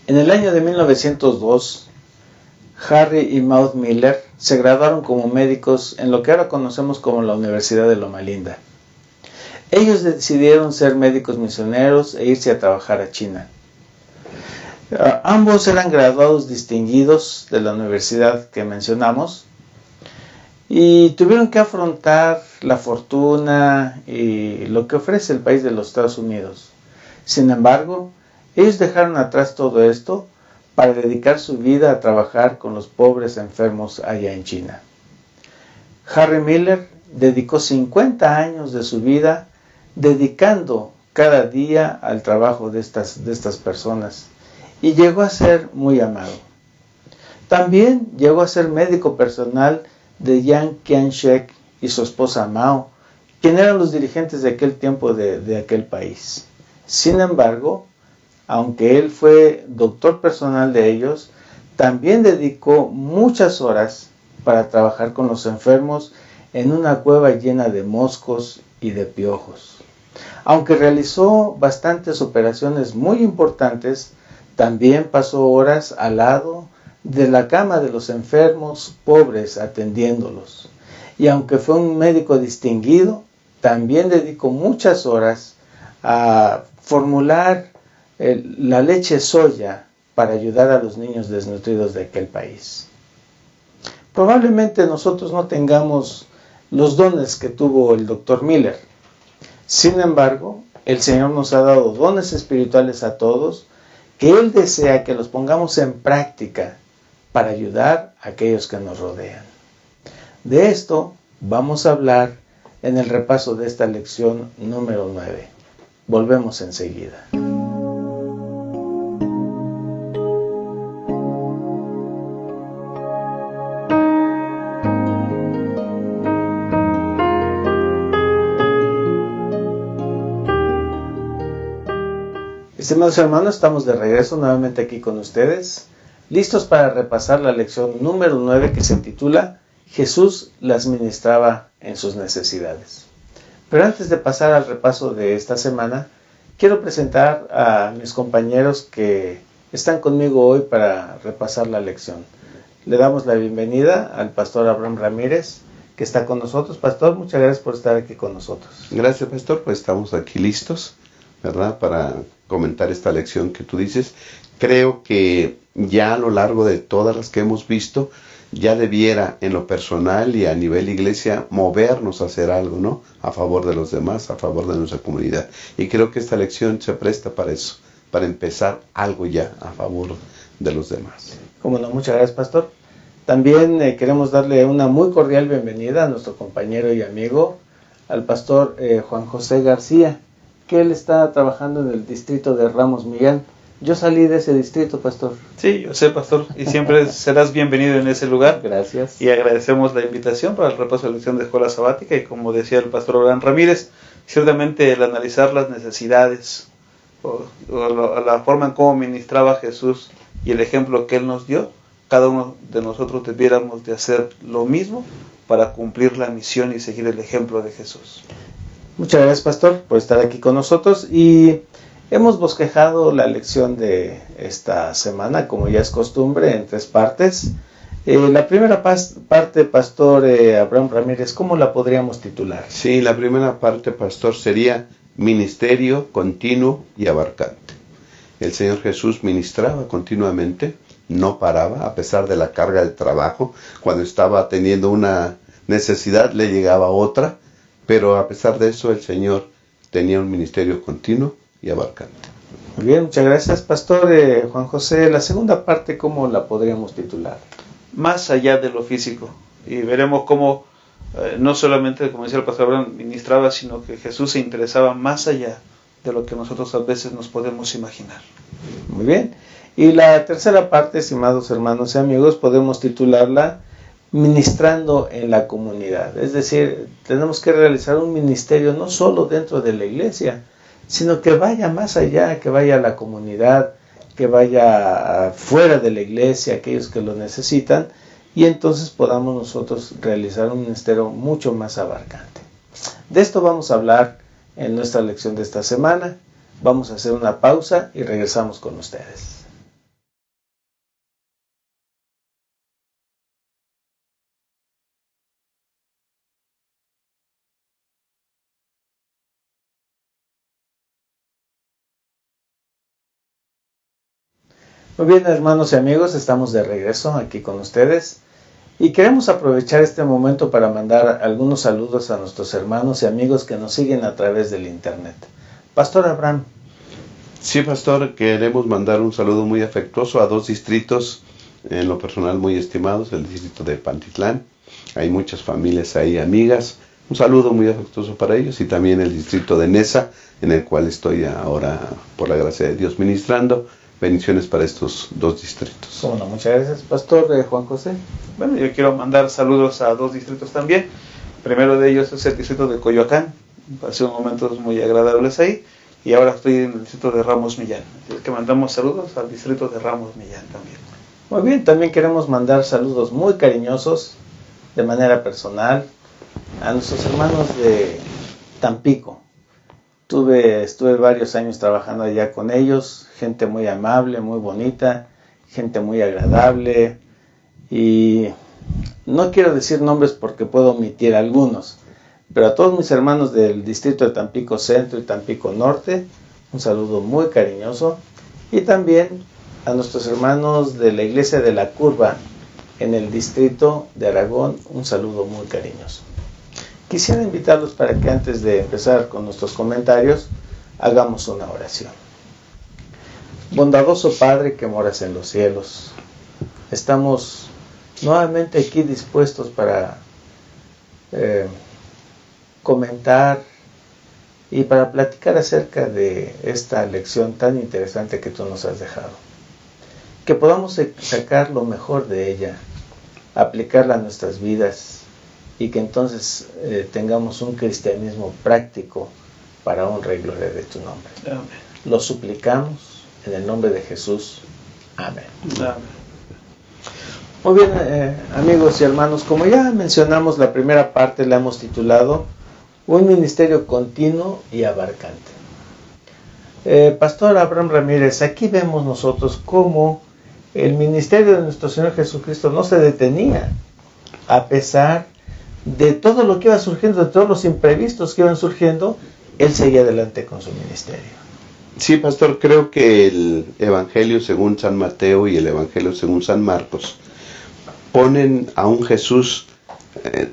En el año de 1902, Harry y Maud Miller se graduaron como médicos en lo que ahora conocemos como la Universidad de Loma Linda. Ellos decidieron ser médicos misioneros e irse a trabajar a China. Ambos eran graduados distinguidos de la universidad que mencionamos y tuvieron que afrontar la fortuna y lo que ofrece el país de los Estados Unidos. Sin embargo, ellos dejaron atrás todo esto para dedicar su vida a trabajar con los pobres enfermos allá en China. Harry Miller dedicó 50 años de su vida dedicando cada día al trabajo de estas personas y llegó a ser muy amado. También llegó a ser médico personal de Yang Qianshek y su esposa Mao, quien eran los dirigentes de aquel tiempo de aquel país. Sin embargo, aunque él fue doctor personal de ellos, también dedicó muchas horas para trabajar con los enfermos en una cueva llena de moscos y de piojos. Aunque realizó bastantes operaciones muy importantes, también pasó horas al lado de la cama de los enfermos pobres atendiéndolos. Y aunque fue un médico distinguido, también dedicó muchas horas a formular la leche soya para ayudar a los niños desnutridos de aquel país. Probablemente nosotros no tengamos los dones que tuvo el Dr. Miller. Sin embargo, el Señor nos ha dado dones espirituales a todos que Él desea que los pongamos en práctica para ayudar a aquellos que nos rodean. De esto vamos a hablar en el repaso de esta lección número 9. Volvemos enseguida. Estimados hermanos, estamos de regreso nuevamente aquí con ustedes, listos para repasar la lección número 9 que se titula Jesús las ministraba en sus necesidades. Pero antes de pasar al repaso de esta semana, quiero presentar a mis compañeros que están conmigo hoy para repasar la lección. Le damos la bienvenida al pastor Abraham Ramírez, que está con nosotros. Pastor, muchas gracias por estar aquí con nosotros. Gracias, pastor, pues estamos aquí listos, ¿verdad?, para comentar esta lección que tú dices. Creo que ya a lo largo de todas las que hemos visto, ya debiera en lo personal y a nivel iglesia movernos a hacer algo, ¿no?, a favor de los demás, a favor de nuestra comunidad. Y creo que esta lección se presta para eso, para empezar algo ya a favor de los demás. Como no, muchas gracias, pastor. También queremos darle una muy cordial bienvenida a nuestro compañero y amigo, al pastor Juan José García, que él está trabajando en el distrito de Ramos Millán. Yo salí de ese distrito, pastor. Sí, yo sé, pastor, y siempre serás bienvenido en ese lugar. Gracias. Y agradecemos la invitación para el repaso de la lección de escuela sabática, y como decía el pastor Abraham Ramírez, ciertamente el analizar las necesidades o la forma en cómo ministraba Jesús y el ejemplo que Él nos dio, cada uno de nosotros debiéramos de hacer lo mismo para cumplir la misión y seguir el ejemplo de Jesús. Muchas gracias, pastor, por estar aquí con nosotros, y hemos bosquejado la lección de esta semana, como ya es costumbre, en 3 partes. La primera parte, pastor Abraham Ramírez, ¿cómo la podríamos titular? Sí, la primera parte, pastor, sería ministerio continuo y abarcante. El Señor Jesús ministraba continuamente, no paraba, a pesar de la carga del trabajo. Cuando estaba teniendo una necesidad, le llegaba otra, pero a pesar de eso, el Señor tenía un ministerio continuo y abarcante. Muy bien, muchas gracias, pastor Juan José. La segunda parte, ¿cómo la podríamos titular? Más allá de lo físico, y veremos cómo no solamente, como decía el pastor Abraham, ministraba, sino que Jesús se interesaba más allá de lo que nosotros a veces nos podemos imaginar. Muy bien, y la tercera parte, estimados hermanos y amigos, podemos titularla ministrando en la comunidad. Es decir, tenemos que realizar un ministerio no solo dentro de la iglesia, sino que vaya más allá, que vaya a la comunidad, que vaya fuera de la iglesia, aquellos que lo necesitan, y entonces podamos nosotros realizar un ministerio mucho más abarcante. De esto vamos a hablar en nuestra lección de esta semana. Vamos a hacer una pausa y regresamos con ustedes. Muy bien, hermanos y amigos, estamos de regreso aquí con ustedes y queremos aprovechar este momento para mandar algunos saludos a nuestros hermanos y amigos que nos siguen a través del internet. Pastor Abraham. Sí, pastor, queremos mandar un saludo muy afectuoso a 2 distritos, en lo personal muy estimados, el distrito de Pantitlán. Hay muchas familias ahí, amigas. Un saludo muy afectuoso para ellos, y también el distrito de Nesa, en el cual estoy ahora, por la gracia de Dios, ministrando. Bendiciones para estos 2 distritos. Bueno, muchas gracias, Pastor Juan José. Bueno, yo quiero mandar saludos a 2 distritos también. Primero de ellos es el distrito de Coyoacán. Pasé unos momentos muy agradables ahí. Y ahora estoy en el distrito de Ramos Millán. Así que mandamos saludos al distrito de Ramos Millán también. Muy bien, también queremos mandar saludos muy cariñosos, de manera personal, a nuestros hermanos de Tampico. Estuve varios años trabajando allá con ellos, gente muy amable, muy bonita, gente muy agradable, y no quiero decir nombres porque puedo omitir algunos, pero a todos mis hermanos del distrito de Tampico Centro y Tampico Norte, un saludo muy cariñoso, y también a nuestros hermanos de la iglesia de la Curva en el distrito de Aragón, un saludo muy cariñoso. Quisiera invitarlos para que antes de empezar con nuestros comentarios, hagamos una oración. Bondadoso Padre que moras en los cielos, estamos nuevamente aquí dispuestos para comentar y para platicar acerca de esta lección tan interesante que tú nos has dejado. Que podamos sacar lo mejor de ella, aplicarla a nuestras vidas, y que entonces tengamos un cristianismo práctico para honra y gloria de tu nombre. Amén. Lo suplicamos en el nombre de Jesús. Amén. Amén. Muy bien, amigos y hermanos, como ya mencionamos, la primera parte la hemos titulado Un ministerio continuo y abarcante. Pastor Abraham Ramírez, aquí vemos nosotros cómo el ministerio de nuestro Señor Jesucristo no se detenía, a pesar de todo lo que iba surgiendo, de todos los imprevistos que iban surgiendo, Él seguía adelante con su ministerio. Sí, pastor, creo que el Evangelio según San Mateo y el Evangelio según San Marcos ponen a un Jesús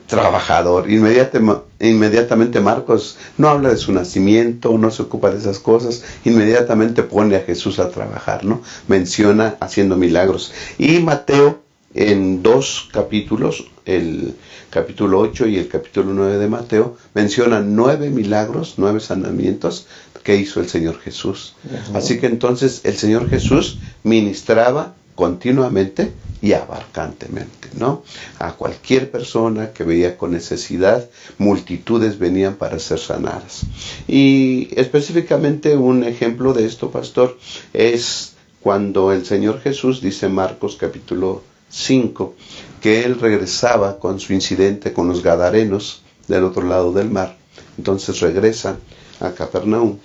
trabajador. Inmediatamente Marcos no habla de su nacimiento, no se ocupa de esas cosas, inmediatamente pone a Jesús a trabajar, ¿no? Menciona haciendo milagros. Y Mateo, en 2 capítulos, el capítulo 8 y el capítulo 9 de Mateo, menciona 9 milagros, 9 sanamientos que hizo el Señor Jesús. Así que entonces el Señor Jesús ministraba continuamente y abarcantemente, ¿no? A cualquier persona que veía con necesidad, multitudes venían para ser sanadas. Y específicamente un ejemplo de esto, pastor, es cuando el Señor Jesús, dice Marcos capítulo 5, que Él regresaba con su incidente con los gadarenos del otro lado del mar. Entonces regresan a Capernaum.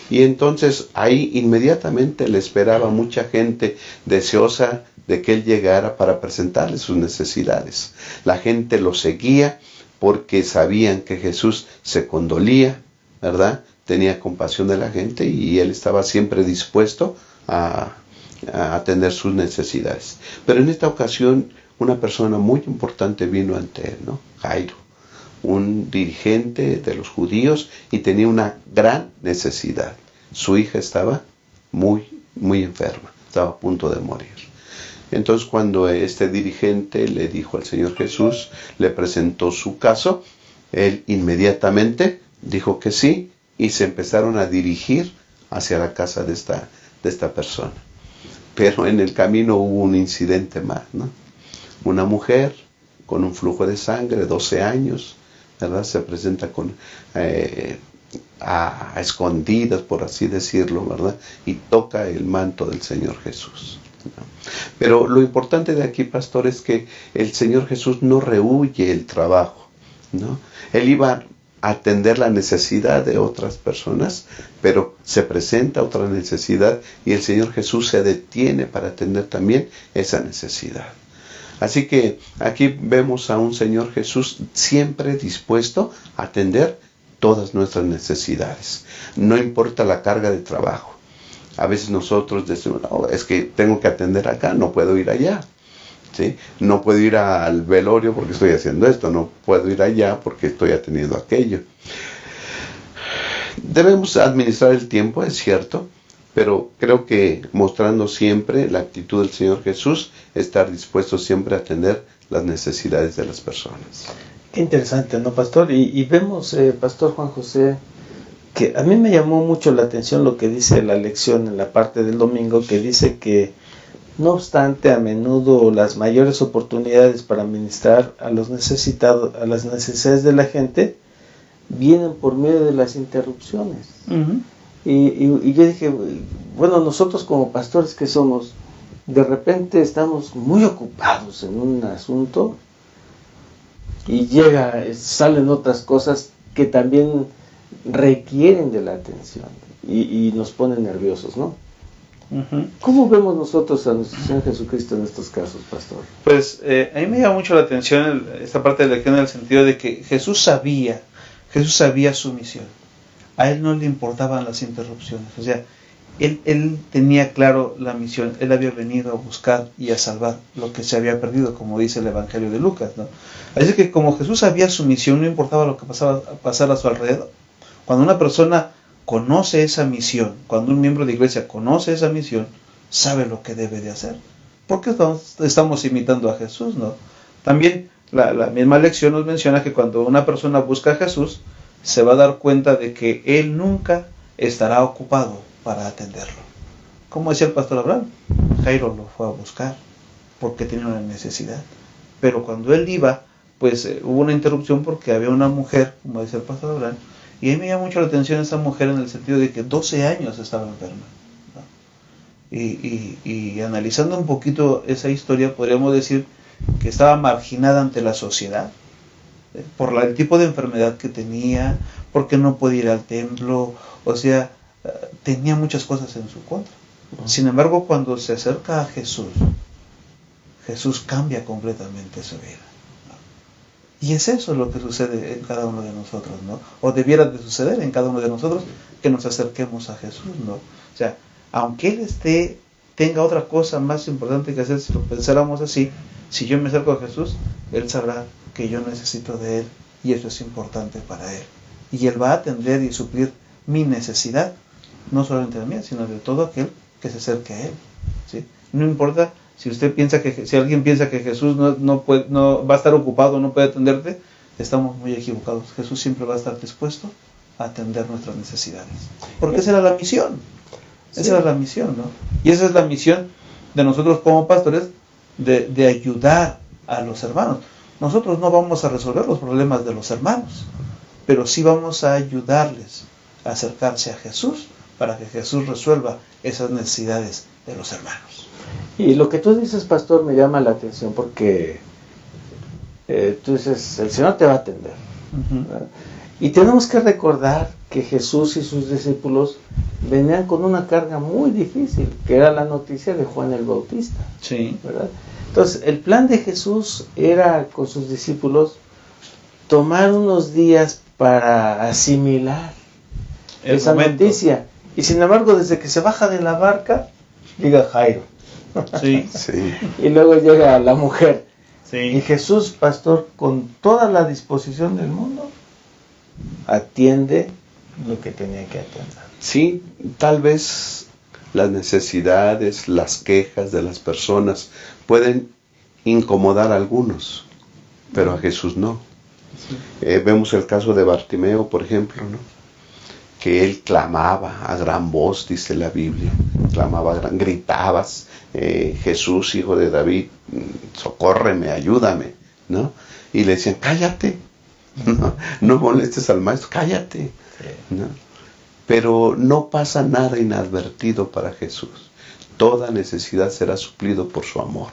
Y entonces ahí inmediatamente le esperaba mucha gente deseosa de que Él llegara para presentarle sus necesidades. La gente lo seguía porque sabían que Jesús se condolía, ¿verdad? Tenía compasión de la gente y Él estaba siempre dispuesto a atender sus necesidades. Pero en esta ocasión una persona muy importante vino ante Él, ¿no? Jairo, un dirigente de los judíos, y tenía una gran necesidad. Su hija estaba muy enferma, estaba a punto de morir. Entonces cuando este dirigente le dijo al Señor Jesús, le presentó su caso, Él inmediatamente dijo que sí, y se empezaron a dirigir hacia la casa de esta persona. Pero en el camino hubo un incidente más, ¿no? Una mujer con un flujo de sangre, 12 años, ¿verdad? Se presenta a escondidas, por así decirlo, ¿verdad? Y toca el manto del Señor Jesús, ¿no? Pero lo importante de aquí, pastor, es que el Señor Jesús no rehúye el trabajo, ¿no? Él iba a atender la necesidad de otras personas, pero se presenta otra necesidad y el Señor Jesús se detiene para atender también esa necesidad. Así que aquí vemos a un Señor Jesús siempre dispuesto a atender todas nuestras necesidades. No importa la carga de trabajo. A veces nosotros decimos, no, es que tengo que atender acá, no puedo ir allá. ¿Sí? No puedo ir al velorio porque estoy haciendo esto, no puedo ir allá porque estoy atendiendo aquello. Debemos administrar el tiempo, es cierto, pero creo que mostrando siempre la actitud del Señor Jesús, estar dispuesto siempre a atender las necesidades de las personas. Qué interesante, ¿no, pastor? Y vemos, pastor Juan José, que a mí me llamó mucho la atención lo que dice la lección en la parte del domingo, que dice que no obstante, a menudo las mayores oportunidades para ministrar a los necesitados, a las necesidades de la gente, vienen por medio de las interrupciones. Uh-huh. Y yo dije, bueno, nosotros como pastores que somos, de repente estamos muy ocupados en un asunto y salen otras cosas que también requieren de la atención y nos ponen nerviosos, ¿no? Uh-huh. ¿Cómo vemos nosotros a nuestro Señor Jesucristo en estos casos, pastor? Pues a mí me llama mucho la atención esta parte de la lección en el sentido de que Jesús sabía su misión. A él no le importaban las interrupciones. O sea, él tenía claro la misión. Él había venido a buscar y a salvar lo que se había perdido, como dice el Evangelio de Lucas, ¿no? Así que como Jesús sabía su misión, no importaba lo que pasara a su alrededor. Cuando una persona conoce esa misión, cuando un miembro de iglesia conoce esa misión, sabe lo que debe de hacer. Porque estamos imitando a Jesús, ¿no? También la misma lección nos menciona que cuando una persona busca a Jesús, se va a dar cuenta de que Él nunca estará ocupado para atenderlo. Como decía el pastor Abraham, Jairo lo fue a buscar porque tenía una necesidad. Pero cuando él iba, pues hubo una interrupción porque había una mujer, como decía el pastor Abraham, y a mí me llama mucho la atención esa mujer en el sentido de que 12 años estaba enferma, ¿no? Y analizando un poquito esa historia, podríamos decir que estaba marginada ante la sociedad, por el tipo de enfermedad que tenía, porque no podía ir al templo, o sea, tenía muchas cosas en su contra. Sin embargo, cuando se acerca a Jesús, Jesús cambia completamente su vida. Y es eso lo que sucede en cada uno de nosotros, ¿no? O debiera de suceder en cada uno de nosotros, que nos acerquemos a Jesús, ¿no? O sea, aunque Él tenga otra cosa más importante que hacer, si lo pensáramos así, si yo me acerco a Jesús, Él sabrá que yo necesito de Él, y eso es importante para Él. Y Él va a atender y suplir mi necesidad, no solamente la mía, sino de todo aquel que se acerque a Él, ¿sí? No importa si alguien piensa que Jesús no va a estar ocupado, no puede atenderte, estamos muy equivocados. Jesús siempre va a estar dispuesto a atender nuestras necesidades. Porque esa era la misión. Esa era la misión, ¿no? Y esa es la misión de nosotros como pastores, de ayudar a los hermanos. Nosotros no vamos a resolver los problemas de los hermanos, pero sí vamos a ayudarles a acercarse a Jesús para que Jesús resuelva esas necesidades de los hermanos. Y lo que tú dices, pastor, me llama la atención porque tú dices, el Señor te va a atender. Uh-huh. Y tenemos que recordar que Jesús y sus discípulos venían con una carga muy difícil, que era la noticia de Juan el Bautista. Sí. ¿Verdad? Entonces, el plan de Jesús era, con sus discípulos, tomar unos días para asimilar esa noticia. Y sin embargo, desde que se baja de la barca, llega Jairo. Sí. Sí. Y luego llega la mujer. Sí. Y Jesús, pastor, con toda la disposición del mundo, atiende lo que tenía que atender. Sí, tal vez las necesidades, las quejas de las personas pueden incomodar a algunos, pero a Jesús no. Sí. Vemos el caso de Bartimeo, por ejemplo, ¿no? Que él clamaba a gran voz, dice la Biblia, gritabas, Jesús, hijo de David, socórreme, ayúdame, ¿no? Y le decían, cállate, no molestes al maestro, cállate, ¿no? Pero no pasa nada inadvertido para Jesús. Toda necesidad será suplido por su amor.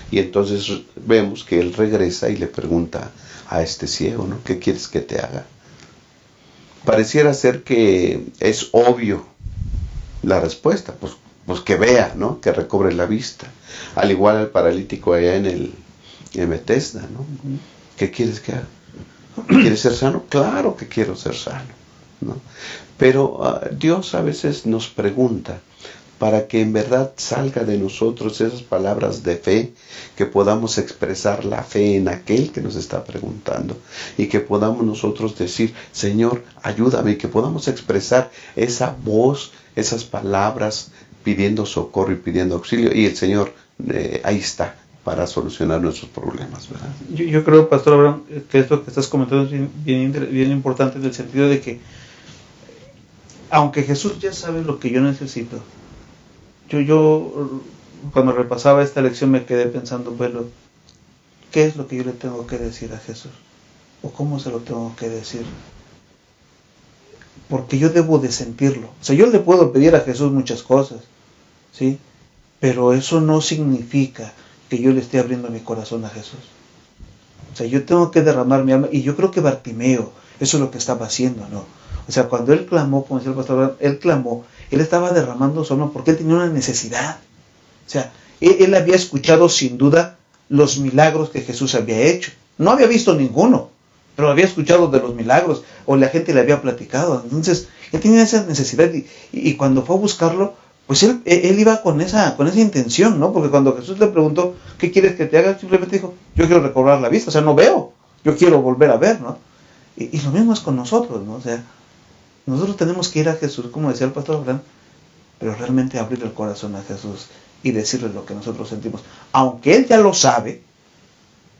Y entonces vemos que él regresa y le pregunta a este ciego, ¿no? ¿Qué quieres que te haga? Pareciera ser que es obvio la respuesta, pues que vea, ¿no? Que recobre la vista. Al igual al paralítico allá en Bethesda, ¿no? ¿Qué quieres que haga? ¿Quieres ser sano? Claro que quiero ser sano, ¿no? Pero Dios a veces nos pregunta para que en verdad salga de nosotros esas palabras de fe, que podamos expresar la fe en aquel que nos está preguntando y que podamos nosotros decir, Señor, ayúdame, y que podamos expresar esa voz, esas palabras pidiendo socorro y pidiendo auxilio, y el Señor ahí está para solucionar nuestros problemas, ¿verdad? Yo creo, Pastor Abraham, que esto que estás comentando es bien importante, en el sentido de que aunque Jesús ya sabe lo que yo necesito, yo cuando repasaba esta lección me quedé pensando, bueno, ¿qué es lo que yo le tengo que decir a Jesús? ¿O cómo se lo tengo que decir? Porque yo debo de sentirlo. O sea, yo le puedo pedir a Jesús muchas cosas, ¿sí? Pero eso no significa que yo le esté abriendo mi corazón a Jesús. O sea, yo tengo que derramar mi alma, y yo creo que Bartimeo, eso es lo que estaba haciendo, ¿no? O sea, cuando él clamó, como decía el pastor Abraham, él clamó, él estaba derramando su alma porque él tenía una necesidad. O sea, él había escuchado sin duda los milagros que Jesús había hecho. No había visto ninguno, pero había escuchado de los milagros, o la gente le había platicado. Entonces, él tenía esa necesidad, y cuando fue a buscarlo, pues él iba con esa intención, ¿no? Porque cuando Jesús le preguntó, ¿qué quieres que te haga? Simplemente dijo, yo quiero recobrar la vista, o sea, no veo, yo quiero volver a ver, ¿no? Y lo mismo es con nosotros, ¿no? O sea, nosotros tenemos que ir a Jesús, como decía el pastor Abraham, pero realmente abrir el corazón a Jesús y decirle lo que nosotros sentimos. Aunque Él ya lo sabe,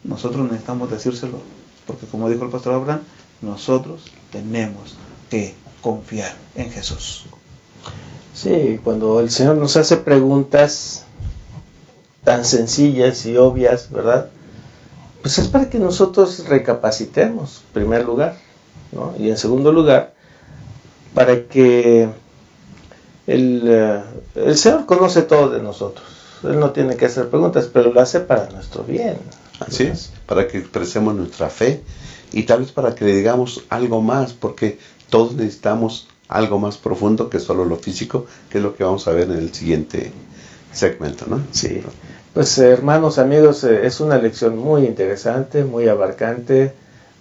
nosotros necesitamos decírselo, porque como dijo el pastor Abraham, nosotros tenemos que confiar en Jesús. Sí, cuando el Señor nos hace preguntas tan sencillas y obvias, ¿verdad? Pues es para que nosotros recapacitemos, en primer lugar, ¿no? Y en segundo lugar, para que el Señor conoce todo de nosotros. Él no tiene que hacer preguntas, pero lo hace para nuestro bien. Así es, para que expresemos nuestra fe, y tal vez para que le digamos algo más, porque todos necesitamos algo más profundo que solo lo físico, que es lo que vamos a ver en el siguiente segmento, ¿no? Sí, pues hermanos, amigos, es una lección muy interesante, muy abarcante.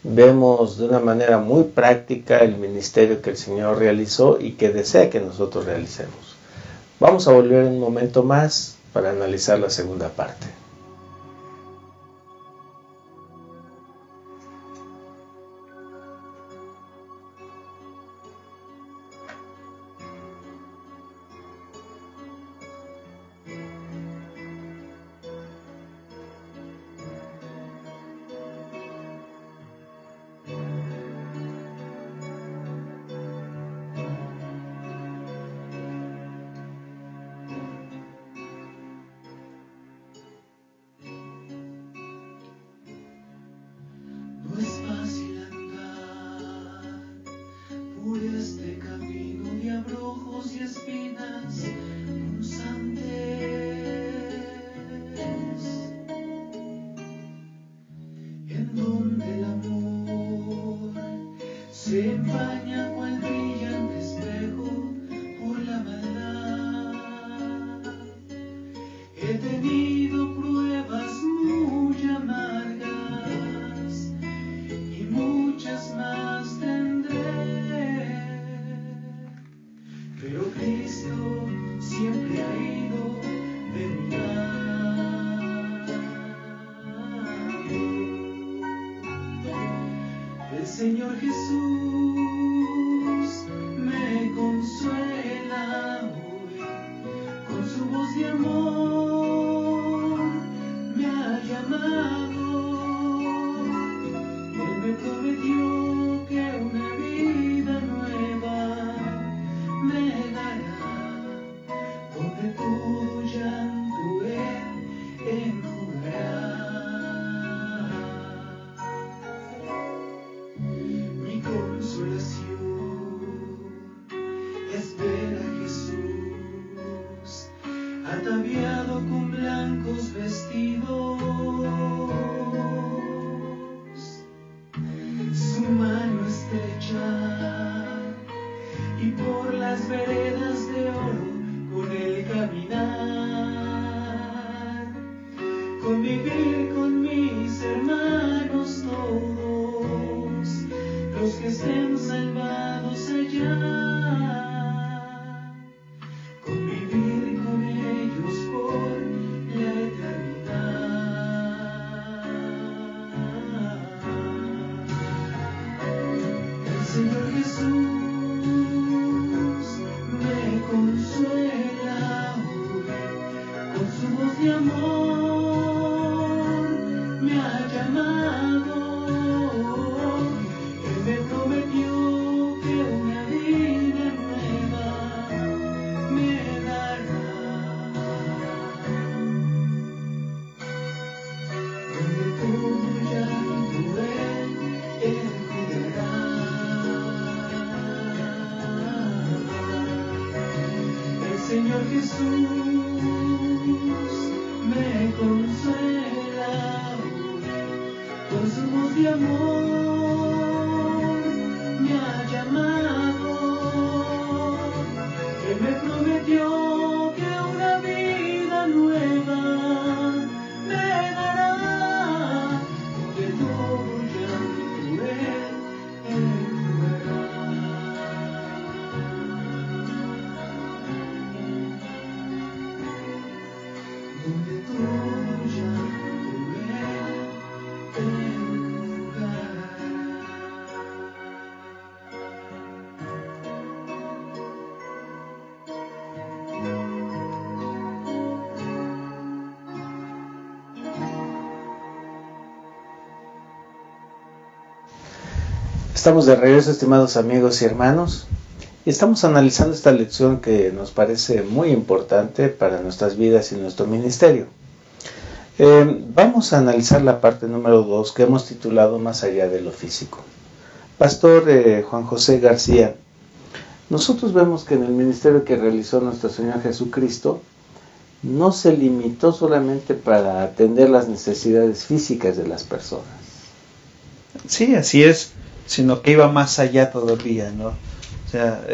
Vemos de una manera muy práctica el ministerio que el Señor realizó y que desea que nosotros realicemos. Vamos a volver un momento más para analizar la segunda parte. Se empaña cual brillante espejo por la maldad. He tenido pruebas muy amargas y muchas más tendré, pero Cristo siempre ha ido de mi lado. El Señor Jesús me consuela hoy con su voz de amor, me ha llamado. Él me prometió que una vida nueva me dará, donde todo llanto Él enjugará. Mi consolación es ver a Jesús ataviado con blancos vestidos, su mano estrecha, y por las veredas de oro con él caminar, convivir con mis hermanos todos, los que estén salvados allá, convivir Jesús me consuela hoy, con su voz de amor me ha llamado. Él me prometió que una vida nueva me dará. Donde todo llanto Él cuidará. El Señor Jesús me consuela hoy, con su voz de amor me ha llamado. Él me prometió que una vida nueva me dará. De todo llanto Él enjugará. Donde todo llanto Él enjugará. Estamos de regreso, estimados amigos y hermanos, y estamos analizando esta lección que nos parece muy importante para nuestras vidas y nuestro ministerio. Vamos a analizar la parte número 2 que hemos titulado Más allá de lo físico. Pastor Juan José García, nosotros vemos que en el ministerio que realizó nuestro Señor Jesucristo no se limitó solamente para atender las necesidades físicas de las personas. Sí, así es, sino que iba más allá todavía, ¿no? O sea,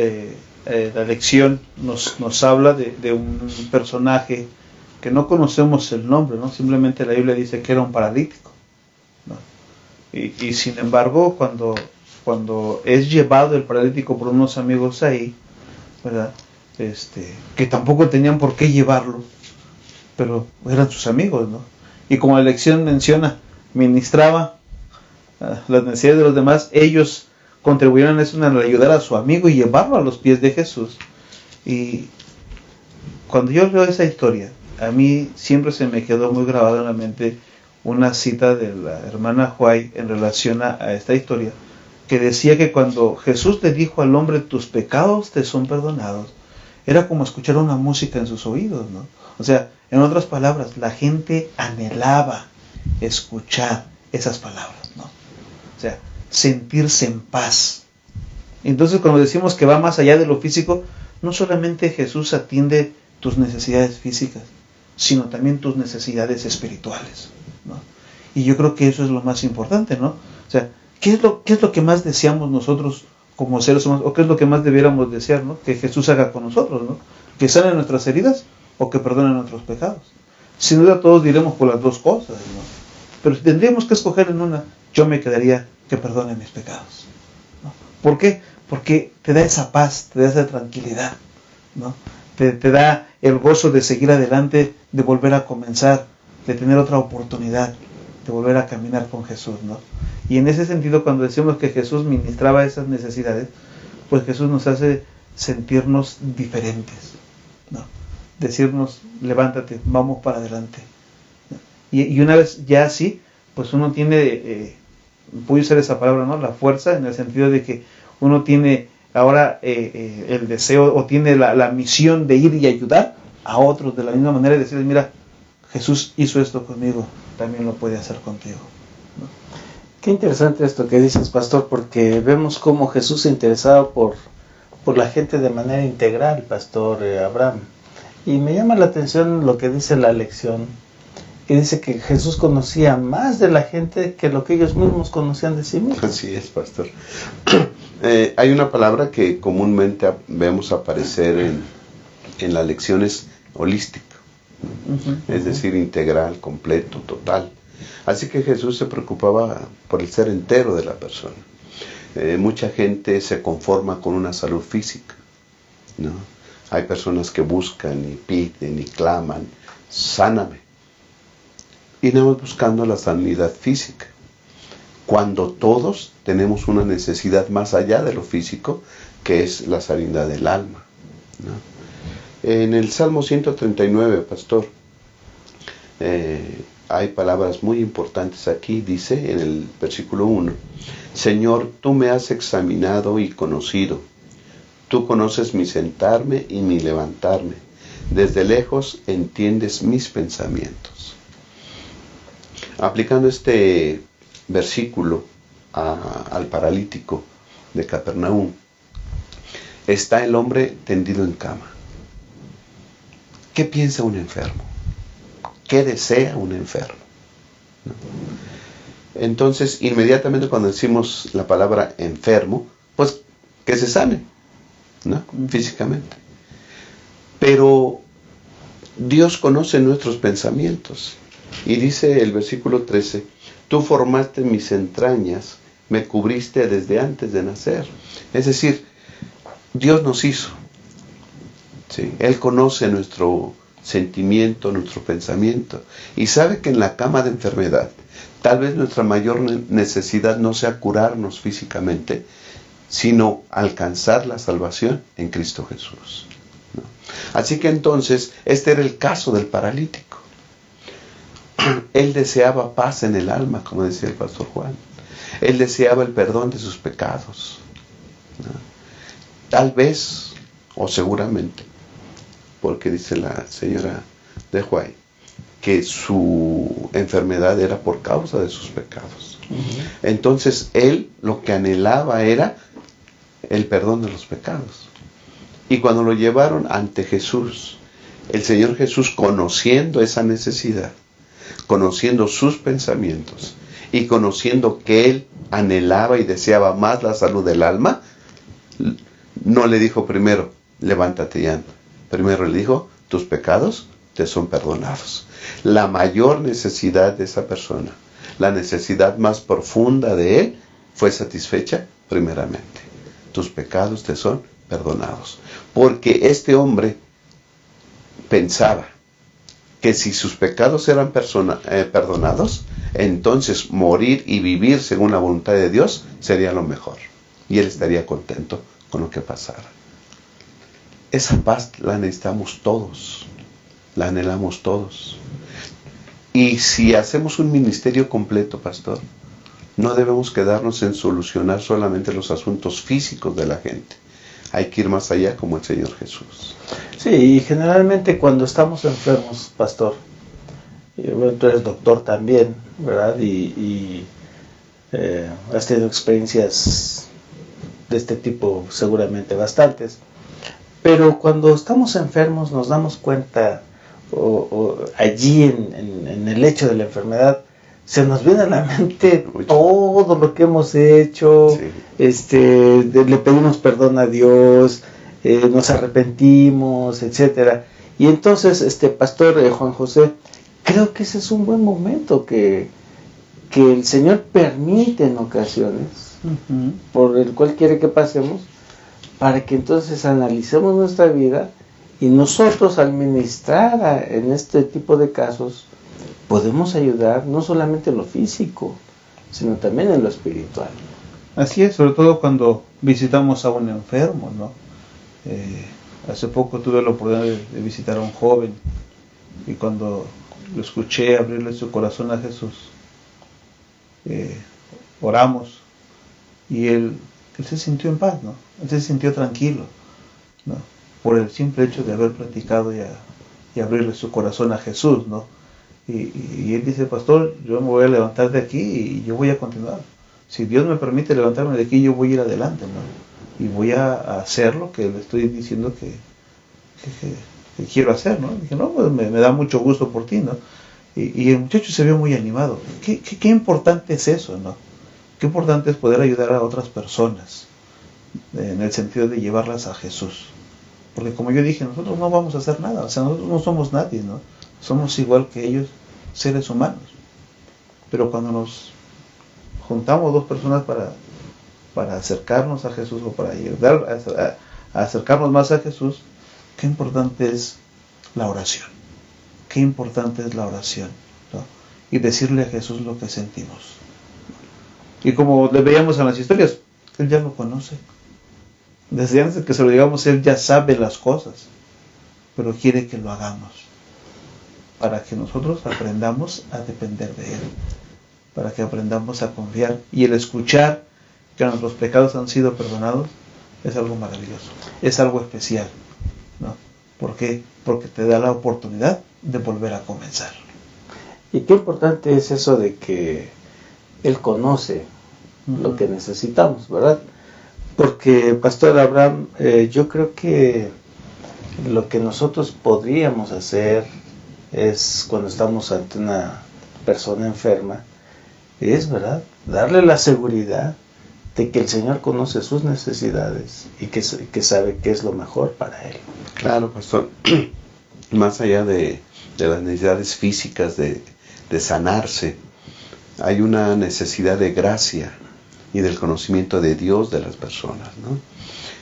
la lección nos habla de un personaje que no conocemos el nombre, ¿no? Simplemente la Biblia dice que era un paralítico, ¿no? Y sin embargo, cuando es llevado el paralítico por unos amigos ahí, ¿verdad? Que tampoco tenían por qué llevarlo, pero eran sus amigos, ¿no? Y como la lección menciona, ministraba las necesidades de los demás, ellos contribuyeron a eso, en ayudar a su amigo y llevarlo a los pies de Jesús. Y cuando yo leo esa historia, a mí siempre se me quedó muy grabada en la mente una cita de la hermana White en relación a esta historia, que decía que cuando Jesús le dijo al hombre, tus pecados te son perdonados, era como escuchar una música en sus oídos, ¿no? O sea, en otras palabras, la gente anhelaba escuchar esas palabras, ¿no? O sea, sentirse en paz. Entonces, cuando decimos que va más allá de lo físico, no solamente Jesús atiende tus necesidades físicas, sino también tus necesidades espirituales, ¿no? Y yo creo que eso es lo más importante, ¿no? O sea, ¿qué es lo que más deseamos nosotros como seres humanos? ¿O qué es lo que más debiéramos desear, ¿no? Que Jesús haga con nosotros, ¿no? Que sane nuestras heridas o que perdone nuestros pecados. Sin duda todos diremos por las dos cosas, ¿no? Pero si tendríamos que escoger en una, yo me quedaría que perdone mis pecados, ¿no? ¿Por qué? Porque te da esa paz, te da esa tranquilidad, ¿no? Te da el gozo de seguir adelante, de volver a comenzar, de tener otra oportunidad, de volver a caminar con Jesús, ¿no? Y en ese sentido, cuando decimos que Jesús ministraba esas necesidades, pues Jesús nos hace sentirnos diferentes, ¿no? Decirnos, levántate, vamos para adelante, ¿no? Y una vez ya así, pues uno tiene, puedo usar esa palabra, ¿no? La fuerza, en el sentido de que uno tiene ahora el deseo o tiene la misión de ir y ayudar a otros de la misma manera y decirles, mira, Jesús hizo esto conmigo, también lo puede hacer contigo, ¿no? Qué interesante esto que dices, pastor, porque vemos cómo Jesús se interesaba por la gente de manera integral, pastor Abraham. Y me llama la atención lo que dice la lección, que dice que Jesús conocía más de la gente que lo que ellos mismos conocían de sí mismos. Así es, pastor. Hay una palabra que comúnmente vemos aparecer en las lecciones, holístico, es decir, integral, completo, total. Así que Jesús se preocupaba por el ser entero de la persona. Mucha gente se conforma con una salud física, ¿no? Hay personas que buscan y piden y claman, sáname. Y nada más buscando la sanidad física. cuando todos tenemos una necesidad más allá de lo físico, que es la sanidad del alma, ¿no? En el Salmo 139, pastor, hay palabras muy importantes aquí. Dice en el versículo 1, Señor, tú me has examinado y conocido. Tú conoces mi sentarme y mi levantarme. Desde lejos entiendes mis pensamientos. Aplicando este versículo al paralítico de Capernaum, está el hombre tendido en cama. ¿Qué piensa un enfermo? ¿Qué desea un enfermo? ¿No? Entonces, inmediatamente cuando decimos la palabra enfermo, pues que se sane, ¿no? Físicamente. Pero Dios conoce nuestros pensamientos. Y dice el versículo 13, tú formaste mis entrañas, me cubriste desde antes de nacer. Es decir, Dios nos hizo. ¿Sí? Él conoce nuestro sentimiento, nuestro pensamiento. Y sabe que en la cama de enfermedad, tal vez nuestra mayor necesidad no sea curarnos físicamente, sino alcanzar la salvación en Cristo Jesús, ¿no? Así que entonces, este era el caso del paralítico. Él deseaba paz en el alma, como decía el pastor Juan. Él deseaba el perdón de sus pecados, ¿no? Tal vez, o seguramente, porque dice la señora de Huay, que su enfermedad era por causa de sus pecados. Entonces, él lo que anhelaba era el perdón de los pecados. Y cuando lo llevaron ante Jesús, el Señor Jesús, conociendo esa necesidad, conociendo sus pensamientos y conociendo que él anhelaba y deseaba más la salud del alma, no le dijo primero, levántate y anda. Primero le dijo, tus pecados te son perdonados. La mayor necesidad de esa persona, la necesidad más profunda de él, fue satisfecha primeramente. Tus pecados te son perdonados. Porque este hombre pensaba que si sus pecados eran perdonados, entonces morir y vivir según la voluntad de Dios sería lo mejor. Y él estaría contento con lo que pasara. Esa paz la necesitamos todos, la anhelamos todos. Y si hacemos un ministerio completo, pastor, no debemos quedarnos en solucionar solamente los asuntos físicos de la gente. Hay que ir más allá como el Señor Jesús. Sí, y generalmente cuando estamos enfermos, pastor, bueno, tú eres doctor también, ¿verdad? Y has tenido experiencias de este tipo, seguramente bastantes. Pero cuando estamos enfermos nos damos cuenta, allí en el hecho de la enfermedad, se nos viene a la mente todo lo que hemos hecho, sí. Le pedimos perdón a Dios, nos arrepentimos, etcétera. Y entonces, pastor Juan José, creo que ese es un buen momento que el Señor permite en ocasiones, por el cual quiere que pasemos, para que entonces analicemos nuestra vida y nosotros al ministrar en este tipo de casos podemos ayudar no solamente en lo físico, sino también en lo espiritual. Así es, sobre todo cuando visitamos a un enfermo, ¿no? Hace poco tuve la oportunidad de visitar a un joven y cuando lo escuché abrirle su corazón a Jesús, oramos y él se sintió en paz, ¿no? Él se sintió tranquilo, ¿no? Por el simple hecho de haber platicado y abrirle su corazón a Jesús, ¿no? Y él dice, pastor, yo me voy a levantar de aquí y yo voy a continuar. Si Dios me permite levantarme de aquí, yo voy a ir adelante, ¿no? Y voy a hacer lo que le estoy diciendo que quiero hacer, ¿no? Y dije, no, pues me da mucho gusto por ti, ¿no? Y el muchacho se vio muy animado. Qué importante es eso, ¿no? Qué importante es poder ayudar a otras personas, en el sentido de llevarlas a Jesús. Porque como yo dije, nosotros no vamos a hacer nada, o sea, nosotros no somos nadie, ¿no? Somos igual que ellos, seres humanos. Pero cuando nos juntamos dos personas para acercarnos a Jesús o para ayudar a acercarnos más a Jesús, qué importante es la oración. Qué importante es la oración, ¿no? Y decirle a Jesús lo que sentimos. Y como le veíamos en las historias, Él ya lo conoce. Desde antes de que se lo digamos, Él ya sabe las cosas, pero quiere que lo hagamos, para que nosotros aprendamos a depender de Él, para que aprendamos a confiar. Y el escuchar que nuestros pecados han sido perdonados es algo maravilloso, es algo especial, ¿no? ¿Por qué? Porque te da la oportunidad de volver a comenzar. Y qué importante es eso de que Él conoce lo que necesitamos, ¿verdad? Porque, Pastor Abraham, yo creo que lo que nosotros podríamos hacer es, cuando estamos ante una persona enferma, es, ¿verdad?, darle la seguridad de que el Señor conoce sus necesidades y que sabe qué es lo mejor para Él. Claro, pastor. Más allá de las necesidades físicas de sanarse, hay una necesidad de gracia y del conocimiento de Dios de las personas, ¿no?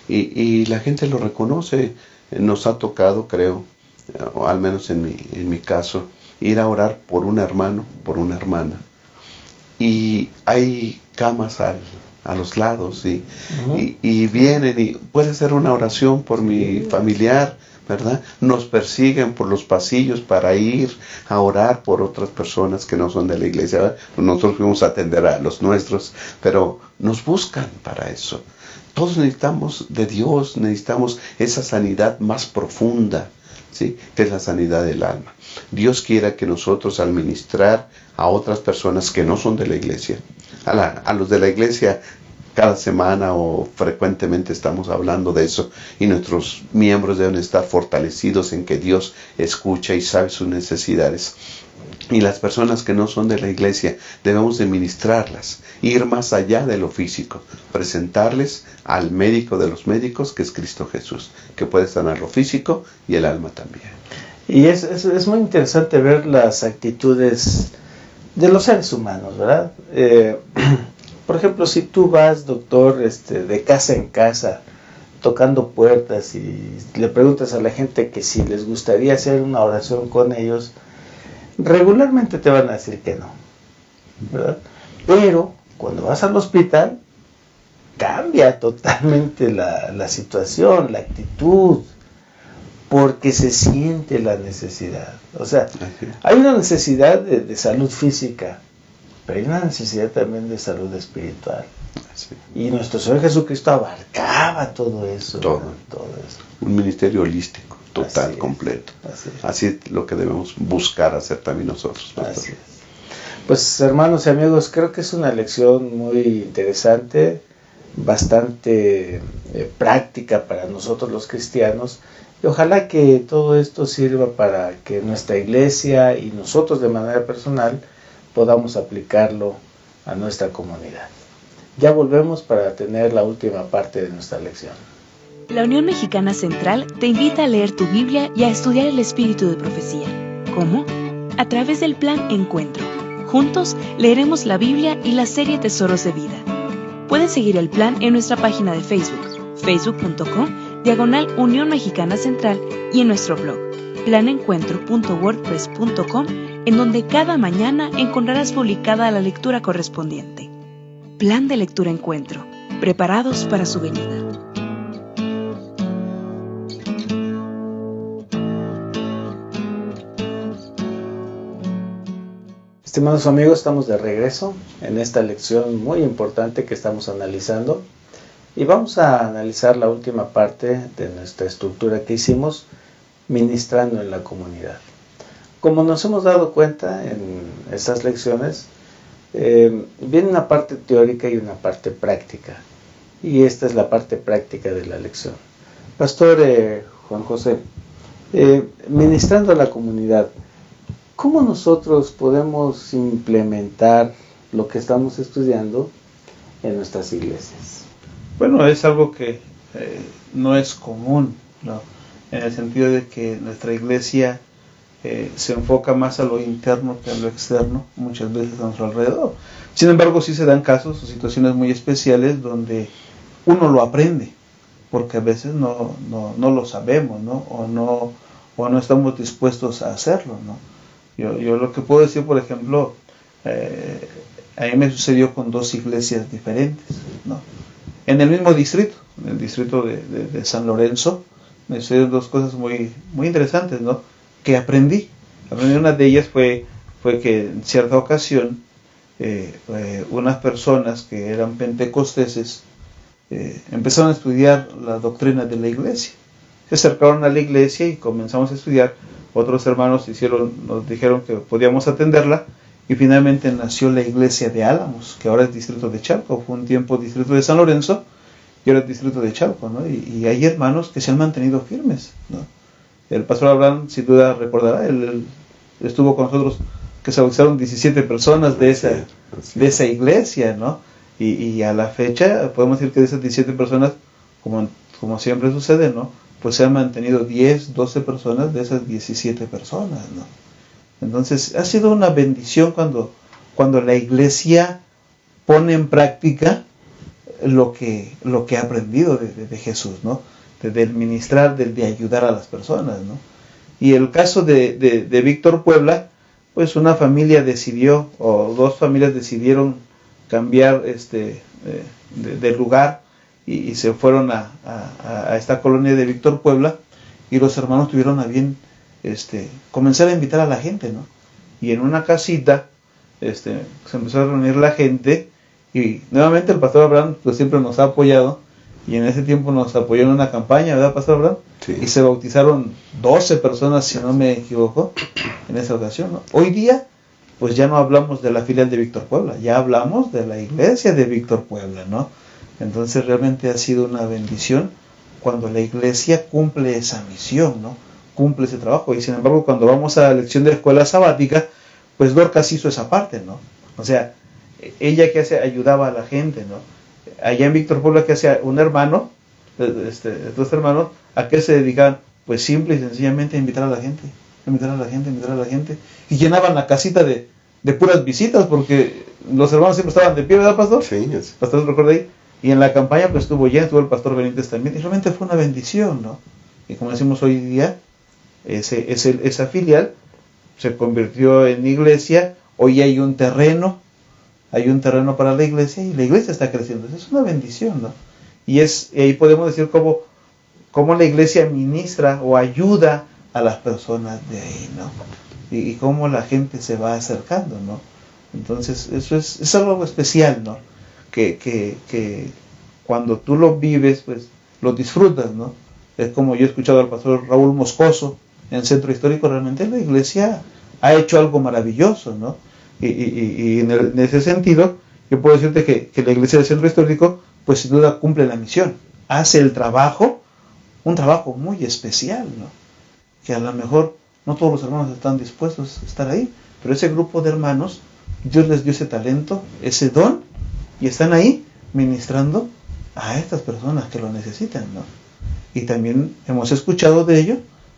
Y la gente lo reconoce. Nos ha tocado, creo, o al menos en mi caso, ir a orar por un hermano, por una hermana. Y hay camas a los lados y vienen y puede ser una oración por mi familiar, ¿verdad? Nos persiguen por los pasillos para ir a orar por otras personas que no son de la iglesia, ¿verdad? Nosotros fuimos a atender a los nuestros, pero nos buscan para eso. Todos necesitamos de Dios, necesitamos esa sanidad más profunda, ¿sí?, que es la sanidad del alma. Dios quiera que nosotros, al ministrar a otras personas que no son de la iglesia, a los de la iglesia, cada semana o frecuentemente estamos hablando de eso, y nuestros miembros deben estar fortalecidos en que Dios escucha y sabe sus necesidades. Y las personas que no son de la iglesia debemos de ministrarlas, ir más allá de lo físico, presentarles al médico de los médicos, que es Cristo Jesús, que puede sanar lo físico y el alma también. Y es muy interesante ver las actitudes de los seres humanos, ¿verdad? Por ejemplo, si tú vas, doctor, de casa en casa, tocando puertas y le preguntas a la gente que si les gustaría hacer una oración con ellos, regularmente te van a decir que no, ¿verdad? Pero cuando vas al hospital, cambia totalmente la situación, la actitud, porque se siente la necesidad. O sea, hay una necesidad de salud física, pero hay una necesidad también de salud espiritual. Sí. Y nuestro Señor Jesucristo abarcaba todo eso. Todo eso. Un ministerio holístico, total, Así completo. es. Así es lo que debemos buscar hacer también nosotros, pastor. Así es. Pues, hermanos y amigos, creo que es una lección muy interesante, bastante práctica para nosotros los cristianos, y ojalá que todo esto sirva para que nuestra iglesia y nosotros de manera personal podamos aplicarlo a nuestra comunidad. Ya volvemos para tener la última parte de nuestra lección. La Unión Mexicana Central te invita a leer tu Biblia y a estudiar el espíritu de profecía. ¿Cómo? A través del Plan Encuentro. Juntos leeremos la Biblia y la serie Tesoros de Vida. Puedes seguir el plan en nuestra página de Facebook, facebook.com/Unión Mexicana Central, y en nuestro blog, planencuentro.wordpress.com, en donde cada mañana encontrarás publicada la lectura correspondiente. Plan de Lectura Encuentro, preparados para su venida. Estimados amigos, estamos de regreso en esta lección muy importante que estamos analizando, y vamos a analizar la última parte de nuestra estructura que hicimos, ministrando en la comunidad. Como nos hemos dado cuenta en estas lecciones, viene una parte teórica y una parte práctica, y esta es la parte práctica de la lección. Pastor Juan José, ministrando a la comunidad, ¿cómo nosotros podemos implementar lo que estamos estudiando en nuestras iglesias? Bueno, es algo que no es común, ¿no? En el sentido de que nuestra iglesia se enfoca más a lo interno que a lo externo, muchas veces a nuestro alrededor. Sin embargo, sí se dan casos o situaciones muy especiales donde uno lo aprende, porque a veces no lo sabemos, ¿no? O no estamos dispuestos a hacerlo, ¿no? Yo lo que puedo decir, por ejemplo, a mí me sucedió con 2 iglesias diferentes, ¿no? En el mismo distrito, en el distrito de San Lorenzo, me sucedieron 2 cosas muy, muy interesantes, ¿no? Que aprendí. Una de ellas fue que en cierta ocasión unas personas que eran pentecosteses empezaron a estudiar la doctrina de la iglesia. Se acercaron a la iglesia y comenzamos a estudiar. Otros hermanos nos dijeron que podíamos atenderla, y finalmente nació la iglesia de Álamos, que ahora es distrito de Chalco. Fue un tiempo distrito de San Lorenzo y ahora es distrito de Chalco, ¿no? Y hay hermanos que se han mantenido firmes, ¿no? El pastor Abraham sin duda recordará, él estuvo con nosotros, que se bautizaron 17 personas de esa iglesia, ¿no? Y a la fecha podemos decir que de esas 17 personas, como siempre sucede, ¿no? Pues se han mantenido 10, 12 personas de esas 17 personas, ¿no? Entonces ha sido una bendición cuando la iglesia pone en práctica lo que ha aprendido de Jesús, ¿no? Del ministrar, de ayudar a las personas, ¿no? Y el caso de Víctor Puebla, pues una familia decidió, o 2 familias decidieron cambiar de lugar y se fueron a esta colonia de Víctor Puebla, y los hermanos tuvieron a bien comenzar a invitar a la gente, ¿no? Y en una casita se empezó a reunir la gente, y nuevamente el pastor Abraham pues siempre nos ha apoyado, y en ese tiempo nos apoyó en una campaña, ¿verdad, pastor Abraham? Sí. Y se bautizaron 12 personas, si no me equivoco, en esa ocasión, ¿no? Hoy día pues ya no hablamos de la filial de Víctor Puebla, ya hablamos de la iglesia de Víctor Puebla, ¿no? Entonces realmente ha sido una bendición cuando la iglesia cumple esa misión, ¿no? Cumple ese trabajo. Y sin embargo, cuando vamos a la lección de la escuela sabática, pues Dorcas hizo esa parte, ¿no? O sea, ella que hace, ayudaba a la gente, ¿no? Allá en Víctor Puebla, que hacía un hermano, 2 hermanos, ¿a qué se dedicaban? Pues simple y sencillamente a invitar a la gente, y llenaban la casita de puras visitas, porque los hermanos siempre estaban de pie, ¿verdad, pastor? Sí, es. Pastor, ¿recuerda ahí? Y en la campaña pues estuvo lleno, estuvo el pastor Benítez también, y realmente fue una bendición, ¿no? Y como decimos hoy día, esa filial se convirtió en iglesia. Hoy hay un terreno para la iglesia, y la iglesia está creciendo. Es una bendición, ¿no? Y ahí podemos decir cómo la iglesia ministra o ayuda a las personas de ahí, ¿no? Y cómo la gente se va acercando, ¿no? Entonces eso es algo especial, ¿no? Que cuando tú lo vives, pues lo disfrutas, ¿no? Es como yo he escuchado al pastor Raúl Moscoso en el Centro Histórico. Realmente la iglesia ha hecho algo maravilloso, ¿no? Y en ese sentido, yo puedo decirte que la iglesia del Centro Histórico, pues sin duda cumple la misión, hace el trabajo, un trabajo muy especial, ¿no? Que a lo mejor no todos los hermanos están dispuestos a estar ahí, pero ese grupo de hermanos, Dios les dio ese talento, ese don, y están ahí ministrando a estas personas que lo necesitan, ¿no? Y también hemos escuchado de ello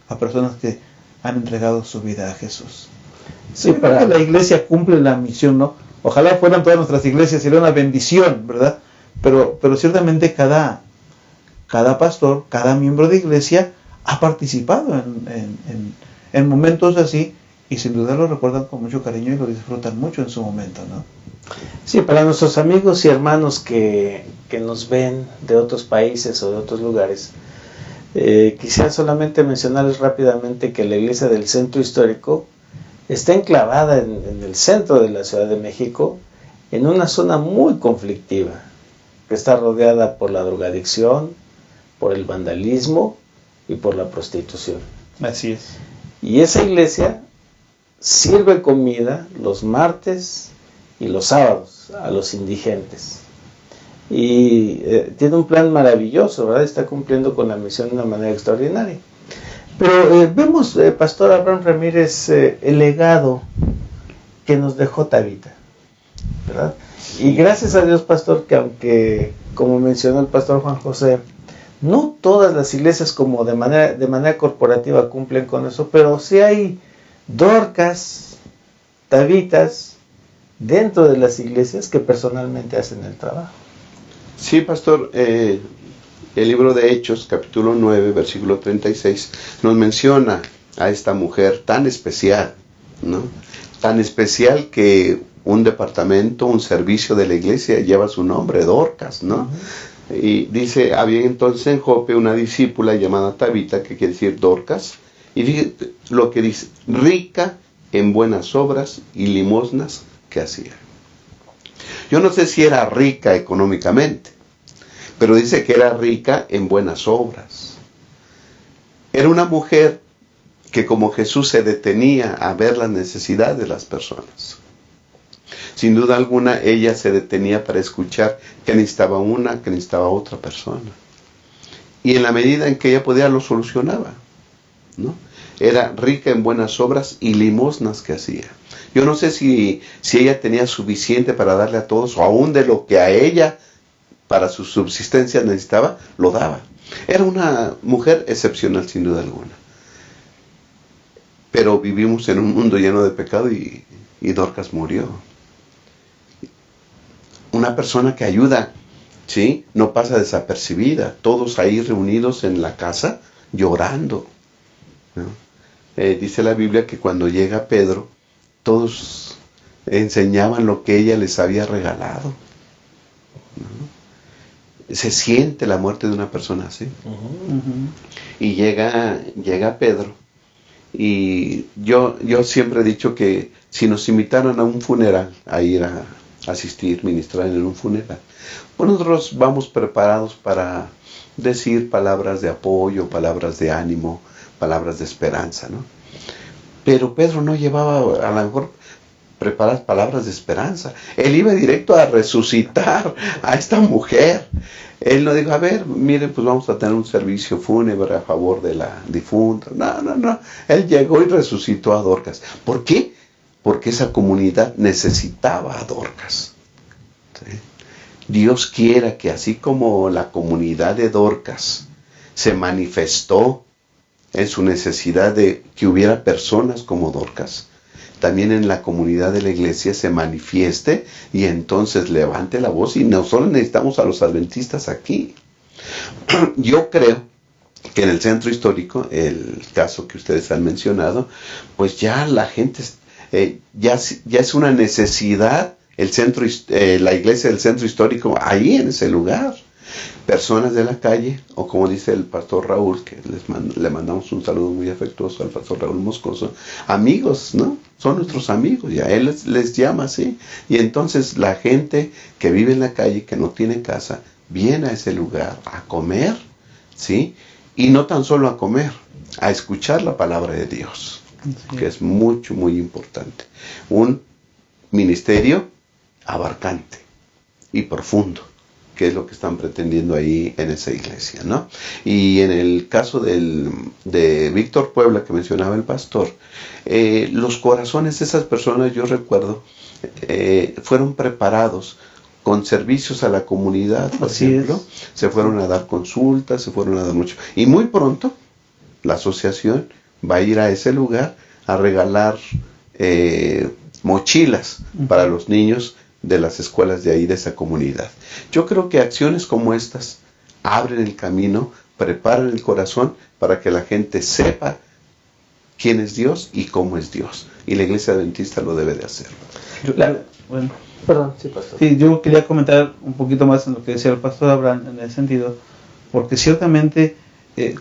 a personas que han entregado su vida a Jesús. Sí, para que la iglesia cumple la misión, ¿no? Ojalá fueran todas nuestras iglesias, sería una bendición, ¿verdad? Pero ciertamente cada pastor, cada miembro de iglesia ha participado en momentos así, y sin duda lo recuerdan con mucho cariño y lo disfrutan mucho en su momento, ¿no? Sí, para nuestros amigos y hermanos que nos ven de otros países o de otros lugares, quisiera solamente mencionarles rápidamente que la iglesia del Centro Histórico está enclavada en el centro de la Ciudad de México, en una zona muy conflictiva, que está rodeada por la drogadicción, por el vandalismo y por la prostitución. Así es. Y esa iglesia sirve comida los martes y los sábados a los indigentes. Y tiene un plan maravilloso, ¿verdad? Está cumpliendo con la misión de una manera extraordinaria. Pero vemos, pastor Abraham Ramírez, el legado que nos dejó Tabita, ¿verdad? Y gracias a Dios, pastor, que aunque, como mencionó el pastor Juan José, no todas las iglesias como de manera corporativa cumplen con eso, pero sí hay Dorcas, Tabitas dentro de las iglesias que personalmente hacen el trabajo. Sí, pastor, el libro de Hechos, capítulo 9, versículo 36, nos menciona a esta mujer tan especial, ¿no? Tan especial que un departamento, un servicio de la iglesia, lleva su nombre, Dorcas, ¿no? Y dice, había entonces en Jope una discípula llamada Tabita, que quiere decir Dorcas, y fíjate lo que dice, rica en buenas obras y limosnas que hacía. Yo no sé si era rica económicamente, pero dice que era rica en buenas obras. Era una mujer que como Jesús se detenía a ver las necesidades de las personas. Sin duda alguna, ella se detenía para escuchar que necesitaba una, que necesitaba otra persona. Y en la medida en que ella podía, lo solucionaba, ¿no? Era rica en buenas obras y limosnas que hacía. Yo no sé si ella tenía suficiente para darle a todos, o aún de lo que a ella, para su subsistencia necesitaba, lo daba. Era una mujer excepcional, sin duda alguna. Pero vivimos en un mundo lleno de pecado y Dorcas murió. Una persona que ayuda, ¿sí?, no pasa desapercibida. Todos ahí reunidos en la casa llorando, ¿no? Dice la Biblia que cuando llega Pedro, todos enseñaban lo que ella les había regalado, ¿no? Se siente la muerte de una persona así. Y llega Pedro. Y yo siempre he dicho que si nos invitaran a un funeral, a ir a asistir, ministrar en un funeral, pues nosotros vamos preparados para decir palabras de apoyo, palabras de ánimo, palabras de esperanza, ¿no? Pero Pedro no llevaba a lo mejor preparadas palabras de esperanza. Él iba directo a resucitar a esta mujer. Él no dijo, a ver, miren, pues vamos a tener un servicio fúnebre a favor de la difunta. No. Él llegó y resucitó a Dorcas. ¿Por qué? Porque esa comunidad necesitaba a Dorcas. ¿Sí? Dios quiera que así como la comunidad de Dorcas se manifestó en su necesidad de que hubiera personas como Dorcas, también en la comunidad de la iglesia se manifieste y entonces levante la voz. Y no solo necesitamos a los adventistas aquí. Yo creo que en el centro histórico, el caso que ustedes han mencionado, pues ya la gente, ya es una necesidad la iglesia del centro histórico ahí en ese lugar. Personas de la calle, o como dice el pastor Raúl, que le mandamos un saludo muy afectuoso al pastor Raúl Moscoso, amigos, ¿no? Son nuestros amigos, y a él les llama así. Y entonces la gente que vive en la calle, que no tiene casa, viene a ese lugar a comer, ¿sí? Y no tan solo a comer, a escuchar la palabra de Dios, sí, que es mucho, muy importante. Un ministerio abarcante y profundo, que es lo que están pretendiendo ahí en esa iglesia, ¿no? Y en el caso de Víctor Puebla, que mencionaba el pastor, los corazones de esas personas, yo recuerdo, fueron preparados con servicios a la comunidad, por ejemplo. Se fueron a dar consultas, se fueron a dar mucho. Y muy pronto, la asociación va a ir a ese lugar a regalar mochilas para los niños de las escuelas de ahí, de esa comunidad. Yo creo que acciones como estas abren el camino, preparan el corazón para que la gente sepa quién es Dios y cómo es Dios. Y la iglesia adventista lo debe de hacer. Sí, yo quería comentar un poquito más en lo que decía el pastor Abraham en ese sentido, porque ciertamente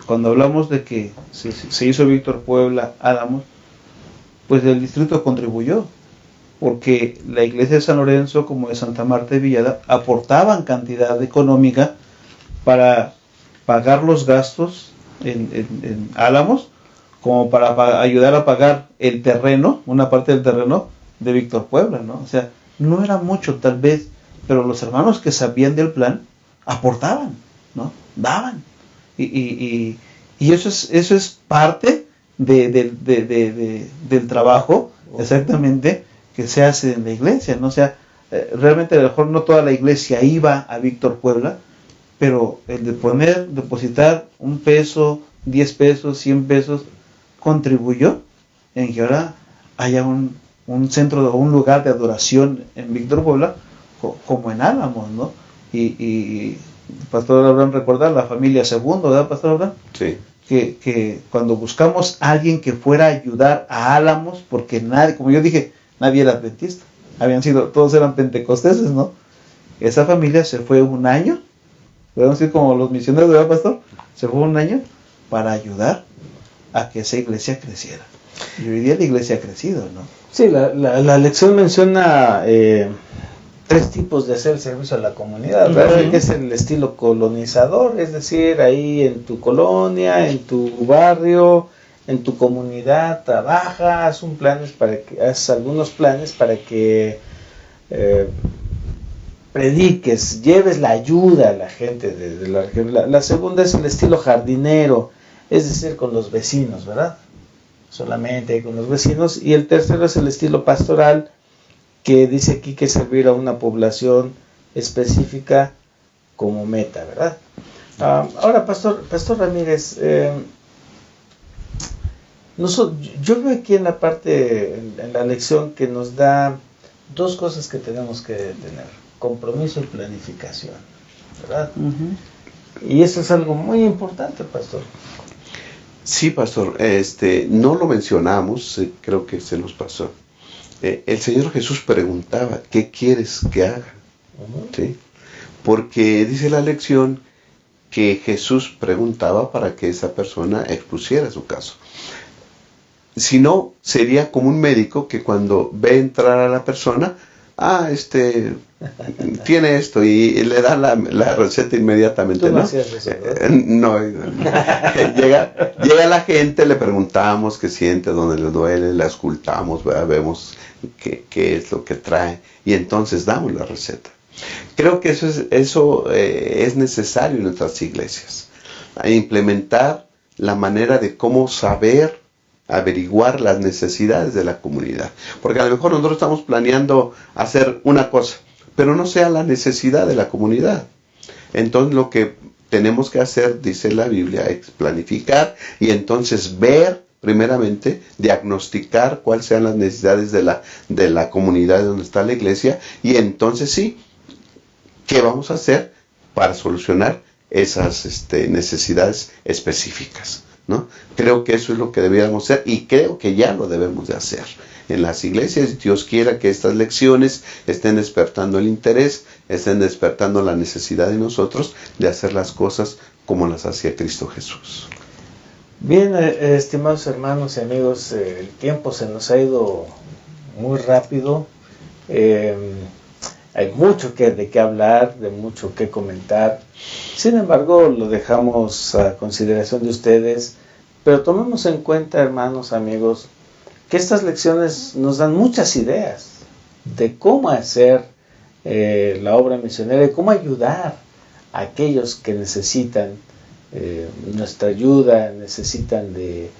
cuando hablamos de que se hizo Víctor Puebla, Álamos, pues el distrito contribuyó, porque la iglesia de San Lorenzo, como de Santa Marta de Villada, aportaban cantidad económica para pagar los gastos en Álamos, como para ayudar a pagar el terreno, una parte del terreno de Víctor Puebla, ¿no? O sea, no era mucho tal vez, pero los hermanos que sabían del plan aportaban, ¿no? Daban. Y eso es parte del trabajo, exactamente, que se hace en la iglesia, ¿no? O sea, realmente a lo mejor no toda la iglesia iba a Víctor Puebla, pero el de depositar un peso, 10 pesos, 100 pesos, contribuyó en que ahora haya un centro o un lugar de adoración en Víctor Puebla, como en Álamos, ¿no? Y Pastor Abraham recuerda la familia Segundo, ¿verdad, Pastor Abraham? Sí. Que cuando buscamos a alguien que fuera a ayudar a Álamos, porque nadie, como yo dije, nadie era adventista. todos eran pentecosteses, ¿no? Esa familia se fue un año, podemos decir como los misioneros, ¿verdad, pastor? Se fue un año para ayudar a que esa iglesia creciera. Y hoy día la iglesia ha crecido, ¿no? Sí, la lección menciona 3 tipos de hacer servicio a la comunidad, ¿verdad? Que es el estilo colonizador, es decir, ahí en tu colonia, en tu barrio, en tu comunidad, trabaja, haz algunos planes para que prediques, lleves la ayuda a la gente de la región. La segunda es el estilo jardinero, es decir, con los vecinos, ¿verdad? Solamente con los vecinos. Y el tercero es el estilo pastoral, que dice aquí que servir a una población específica como meta, ¿verdad? Ahora, Pastor Ramírez, yo veo aquí en la parte, en la lección, que nos da 2 cosas que tenemos que tener: compromiso y planificación, ¿verdad? Y eso es algo muy importante, Pastor. Sí, pastor, no lo mencionamos, creo que se nos pasó. El Señor Jesús preguntaba, ¿qué quieres que haga? ¿Sí? Porque dice la lección que Jesús preguntaba para que esa persona expusiera su caso. Si no, sería como un médico que cuando ve entrar a la persona, tiene esto, y le da la receta inmediatamente, ¿no? Hacías eso, ¿verdad? No, llega la gente, le preguntamos qué siente, dónde le duele, la auscultamos, ¿verdad? Vemos qué es lo que trae, y entonces damos la receta. Creo que eso es necesario en nuestras iglesias, implementar la manera de cómo saber averiguar las necesidades de la comunidad, porque a lo mejor nosotros estamos planeando hacer una cosa, pero no sea la necesidad de la comunidad. Entonces lo que tenemos que hacer, dice la Biblia, es planificar y entonces ver, primeramente, diagnosticar cuáles sean las necesidades de la comunidad donde está la iglesia, y entonces sí, ¿qué vamos a hacer para solucionar esas necesidades específicas? ¿No? Creo que eso es lo que deberíamos hacer, y creo que ya lo debemos de hacer en las iglesias. Dios quiera que estas lecciones estén despertando el interés, estén despertando la necesidad de nosotros de hacer las cosas como las hacía Cristo Jesús. Bien, estimados hermanos y amigos, el tiempo se nos ha ido muy rápido. Hay mucho de qué hablar, de mucho que comentar. Sin embargo, lo dejamos a consideración de ustedes. Pero tomemos en cuenta, hermanos, amigos, que estas lecciones nos dan muchas ideas de cómo hacer la obra misionera y cómo ayudar a aquellos que necesitan nuestra ayuda, necesitan de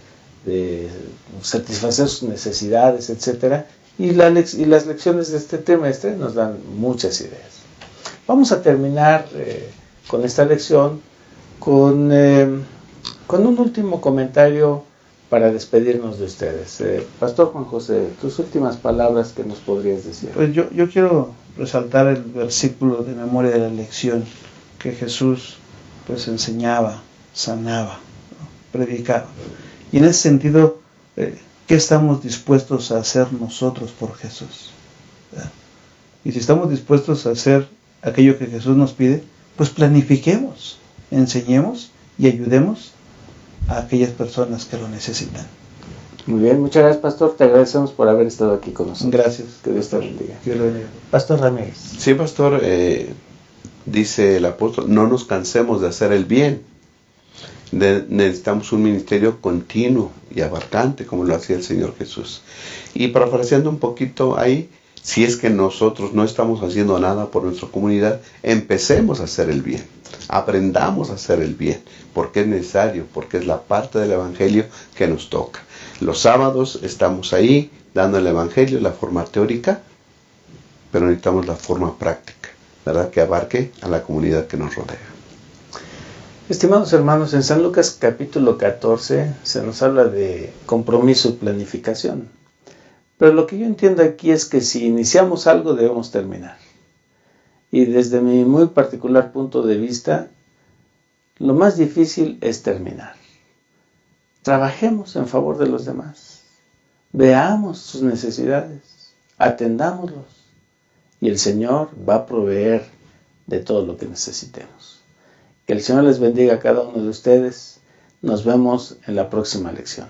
satisfacer sus necesidades, etcétera. Y las lecciones de este trimestre nos dan muchas ideas. Vamos a terminar con esta lección con un último comentario para despedirnos de ustedes. Pastor Juan José, tus últimas palabras que nos podrías decir. Pues yo quiero resaltar el versículo de memoria de la lección que Jesús pues enseñaba, sanaba, ¿no? Predicaba. Y en ese sentido, ¿qué estamos dispuestos a hacer nosotros por Jesús? ¿Verdad? Y si estamos dispuestos a hacer aquello que Jesús nos pide, pues planifiquemos, enseñemos y ayudemos a aquellas personas que lo necesitan. Muy bien, muchas gracias, Pastor. Te agradecemos por haber estado aquí con nosotros. Gracias. Que Dios te bendiga. Dios lo bendiga. Pastor Ramírez. Sí, pastor, dice el apóstol, no nos cansemos de hacer el bien. Necesitamos un ministerio continuo y abarcante, como lo hacía el Señor Jesús. Y parafraseando un poquito ahí, si es que nosotros no estamos haciendo nada por nuestra comunidad, empecemos a hacer el bien. Aprendamos a hacer el bien, porque es necesario, porque es la parte del Evangelio que nos toca. Los sábados estamos ahí dando el Evangelio, la forma teórica, pero necesitamos la forma práctica, ¿verdad? Que abarque a la comunidad que nos rodea. Estimados hermanos, en San Lucas capítulo 14 se nos habla de compromiso y planificación. Pero lo que yo entiendo aquí es que si iniciamos algo debemos terminar. Y desde mi muy particular punto de vista, lo más difícil es terminar. Trabajemos en favor de los demás. Veamos sus necesidades. Atendámoslos. y el Señor va a proveer de todo lo que necesitemos. Que el Señor les bendiga a cada uno de ustedes. Nos vemos en la próxima lección.